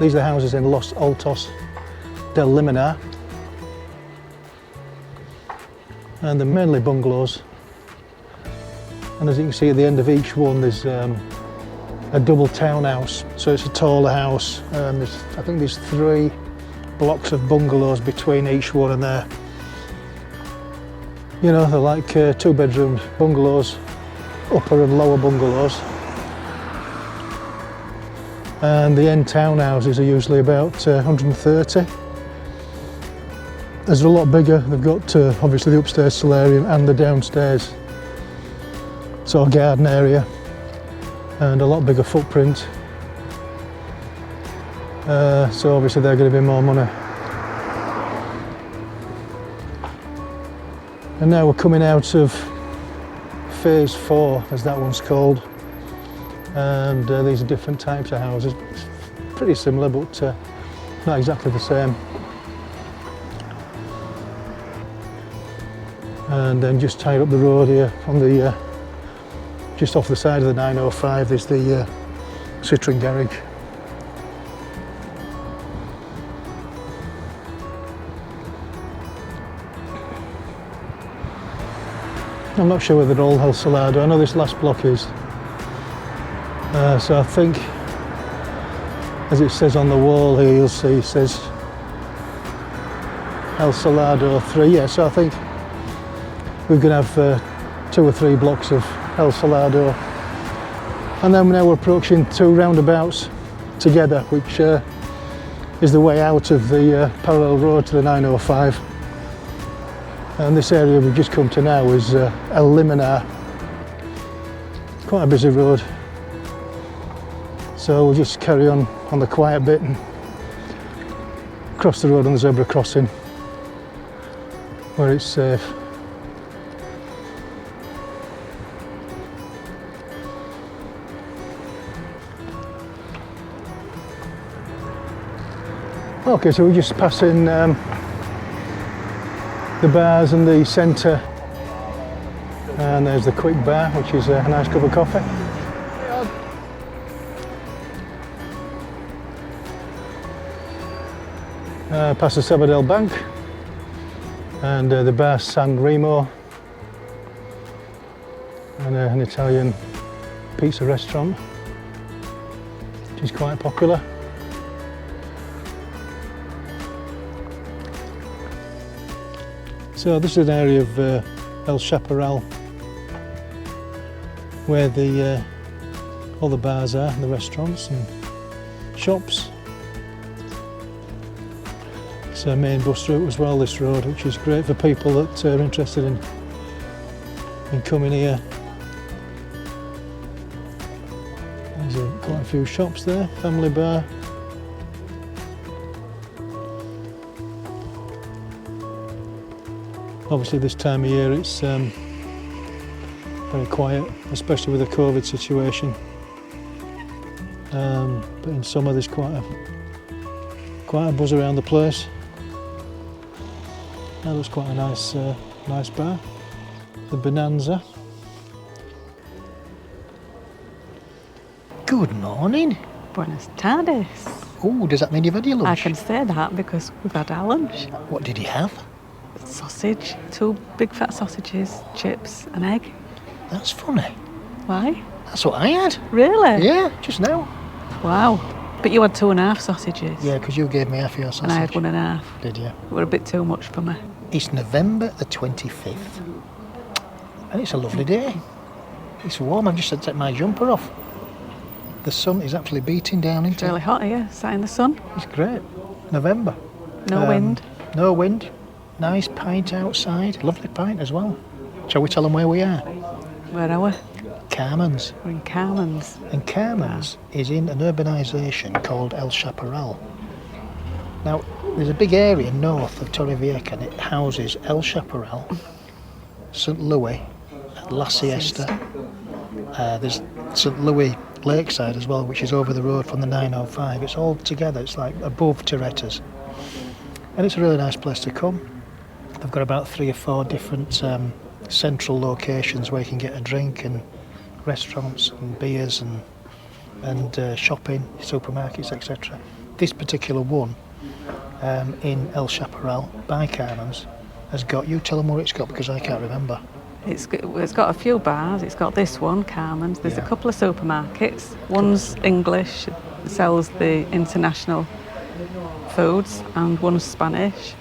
These are the houses in Los Altos del Limonar. And they're mainly bungalows. And as you can see at the end of each one there's a double townhouse. So it's a taller house. And I think there's 3 blocks of bungalows between each one, and they're like 2-bedroom bungalows, upper and lower bungalows. And the end townhouses are usually about 130. They're a lot bigger. They've got obviously the upstairs solarium and the downstairs sort of garden area, and a lot bigger footprint. So obviously they're going to be more money. And now we're coming out of phase 4, as that one's called. And these are different types of houses. It's pretty similar, but not exactly the same. And then just tied up the road here on the just off the side of the 905 is the Citroen garage. I'm not sure whether they're all El Salado. I know this last block is. So I think, as it says on the wall here, you'll see it says El Salado 3. Yeah, so I think we're going to have 2 or 3 blocks of El Salado. And then now we're approaching 2 roundabouts together, which is the way out of the parallel road to the 905. And this area we've just come to now is El Limonar. Quite a busy road. So we'll just carry on the quiet bit and cross the road on the zebra crossing where it's safe. Okay, so we're just passing the bars and the centre, and there's the Quick Bar, which is a nice cup of coffee. Past the Sabadell Bank and the Bar San Remo, and an Italian pizza restaurant which is quite popular. So this is an area of El Chaparral where all the bars are, and the restaurants and shops. It's a main bus route as well, this road, which is great for people that are interested in coming here. There's quite a few shops there, family bar. Obviously this time of year it's very quiet, especially with the COVID situation. But in summer there's quite a buzz around the place. That looks quite a nice bar, the Bonanza. Good morning. Buenas tardes. Oh, does that mean you've had your lunch? I can say that because we've had our lunch. What did you have? Sausage, 2 big fat sausages, chips, an egg. That's funny. Why? That's what I had. Really? Yeah, just now. Wow. But you had 2.5 sausages. Yeah, because you gave me half your sausage. And I had 1.5. Did you? It were a bit too much for me. It's November the 25th. And it's a lovely day. It's warm. I've just had to take my jumper off. The sun is actually beating down into it. It's really hot here, sat in the sun. It's great. November. No wind. No wind. Nice pint outside. Lovely pint as well. Shall we tell them where we are? Where are we? Carmens. We're in Carmens. And Carmens is in an urbanisation called El Chaparral. Now, there's a big area north of Torrevieja and it houses El Chaparral, St Louis, La Siesta. There's St Louis Lakeside as well, which is over the road from the 905. It's all together. It's like above Torretas. And it's a really nice place to come. They've got about 3 or 4 different central locations where you can get a drink, and restaurants and beers and shopping, supermarkets, etc. this particular one in El Chaparral by Carmens has got, you tell them what it's got because I can't remember. It's got a few bars. It's got this one, Carmen's. There's Yeah. a couple of supermarkets. One's English, sells the international foods, and one's Spanish.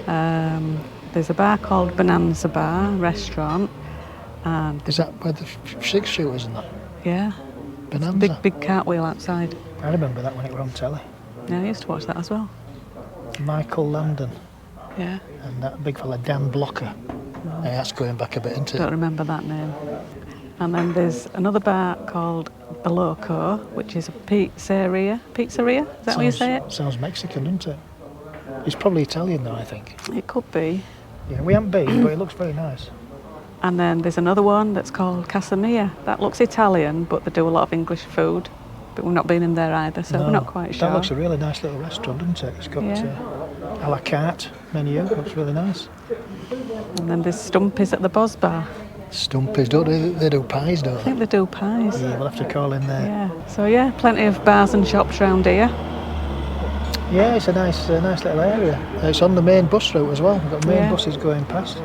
There's a bar called Bonanza Bar restaurant, and Is that where the six shooters and that? yeah, Bonanza? big cartwheel outside. I remember that when it were on telly. Yeah, I used to watch that as well. Michael Landon Yeah, and that big fella Dan Blocker. Yeah, that's going back a bit, isn't don't it? remember that name. And then there's another bar called The Loco, which is a pizzeria. Pizzeria? Is that what you say it? Sounds Mexican, doesn't it? It's probably Italian though, I think. It could be. Yeah, we haven't been, but it looks very nice. And then there's another one that's called Casamia. That looks Italian, but they do a lot of English food. But we've not been in there either, so No, we're not quite sure. That looks a really nice little restaurant, doesn't it? It's got Yeah. a la carte menu. Looks really nice. And then there's Stumpy's at the Boz Bar. Stumpies, don't they? They do pies, don't I they? think they do pies. Yeah, we'll have to call in there. Yeah. So yeah, plenty of bars and shops round here. Yeah, it's a nice little area. It's on the main bus route as well. We've got main Yeah. buses going past.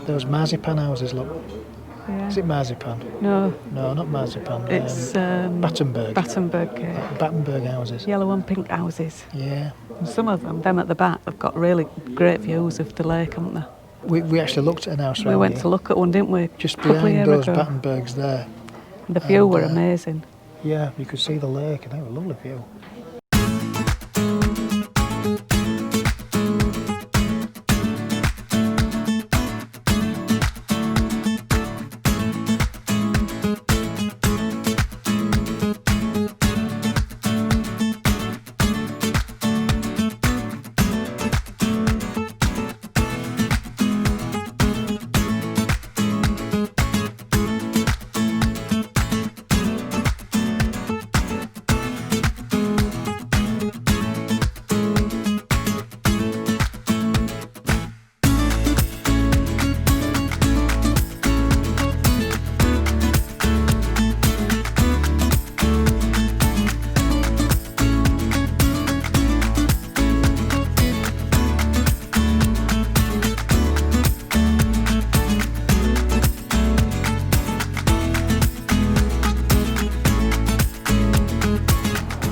Those marzipan houses, look. Yeah. Is it marzipan? No, No, not marzipan. it's Battenberg. Battenberg. Battenberg houses. Yellow and pink houses. Yeah. And some of them at the back, they've got really great views of the lake, haven't they? We actually looked at an house We around went here, to look at one, didn't we? just a couple of behind years those ago. Battenbergs there. The view and, were amazing. Yeah, you could see the lake and they were a lovely view.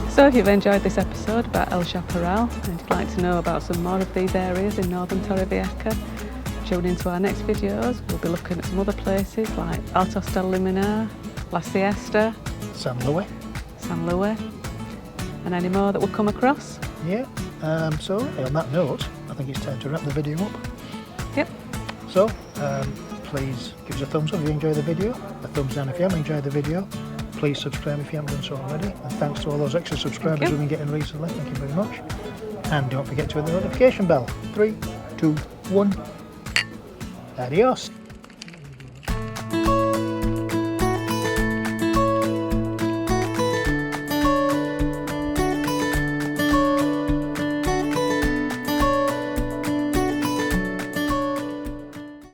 So if you've enjoyed this episode about El Chaparral and you'd like to know about some more of these areas in northern Torrevieja, tune into our next videos. We'll be looking at some other places like Altos del Liminar, La Siesta, San Luis. San Luis, and any more that we'll come across. Yeah. So on that note, I think it's time to wrap the video up. Yep. So please give us a thumbs up if you enjoyed the video, a thumbs down if you haven't enjoyed the video. Please subscribe if you haven't done so already. And thanks to all those extra subscribers Thank you. we've been getting recently. Thank you very much. And don't forget to hit the notification bell. 3, 2, 1. Adios.